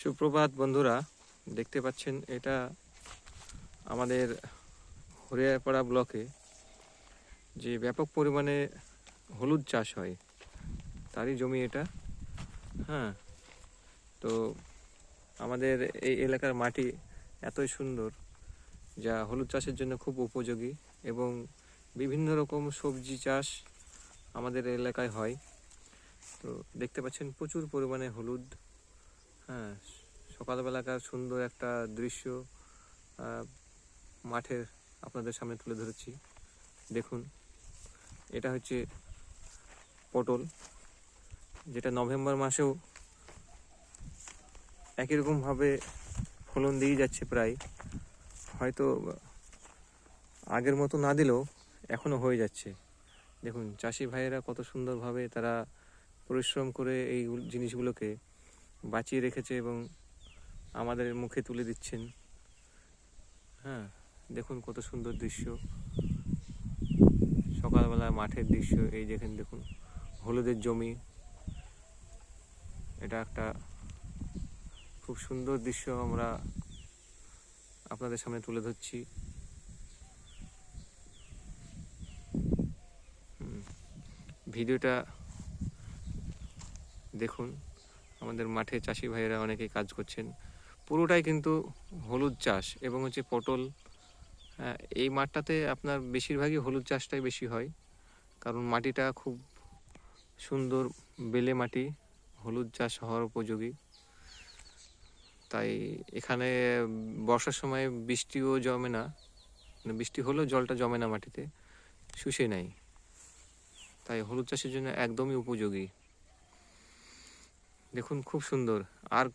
সুপ্রভাত বন্ধুরা, দেখতে পাচ্ছেন এটা আমাদের হরিয়ারপাড়া ব্লকে যে ব্যাপক পরিমাণে হলুদ চাষ হয় তারই জমি এটা। হ্যাঁ, তো আমাদের এই এলাকার মাটি এতই সুন্দর যা হলুদ চাষের জন্য খুব উপযোগী এবং বিভিন্ন রকম সবজি চাষ আমাদের এলাকায় হয়। তো দেখতে পাচ্ছেন প্রচুর পরিমাণে হলুদ। হ্যাঁ, সকালবেলাকার সুন্দর একটা দৃশ্য মাঠের আপনাদের সামনে তুলে ধরেছি। দেখুন, এটা হচ্ছে পটল, যেটা নভেম্বর মাসেও একই রকমভাবে ফলন দিয়ে যাচ্ছে। প্রায় হয়তো আগের মতো না দিলেও এখনও হয়ে যাচ্ছে। দেখুন, চাষি ভাইয়েরা কত সুন্দরভাবে তারা পরিশ্রম করে এই জিনিসগুলোকে বাঁচিয়ে রেখেছে এবং আমাদের মুখে তুলে দিচ্ছেন। হ্যাঁ, দেখুন কত সুন্দর দৃশ্য, সকালবেলা মাঠের দৃশ্য। এই দেখেন, দেখুন হলুদের জমি। এটা একটা খুব সুন্দর দৃশ্য আমরা আপনাদের সামনে তুলে ধরছি। ভিডিওটা দেখুন, আমাদের মাঠে চাষি ভাইয়েরা অনেকেই কাজ করছেন। পুরোটাই কিন্তু হলুদ চাষ এবং হচ্ছে পটল। হ্যাঁ, এই মাঠটাতে আপনার বেশিরভাগই হলুদ চাষটাই বেশি হয়, কারণ মাটিটা খুব সুন্দর বেলে মাটি, হলুদ চাষ হওয়ার উপযোগী। তাই এখানে বর্ষার সময় বৃষ্টিও জমে না, মানে বৃষ্টি হলেও জলটা জমে না, মাটিতে শুষে নেয়। তাই হলুদ চাষের জন্য একদমই উপযোগী। দেখুন খুব সুন্দর। আর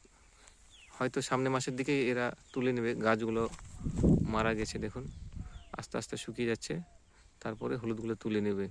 হয়তো সামনে মাসের দিকে এরা তুলে নেবে। গাছগুলো মারা গেছে, দেখুন আস্তে আস্তে শুকিয়ে যাচ্ছে, তারপরে হলুদগুলো তুলে নেবে।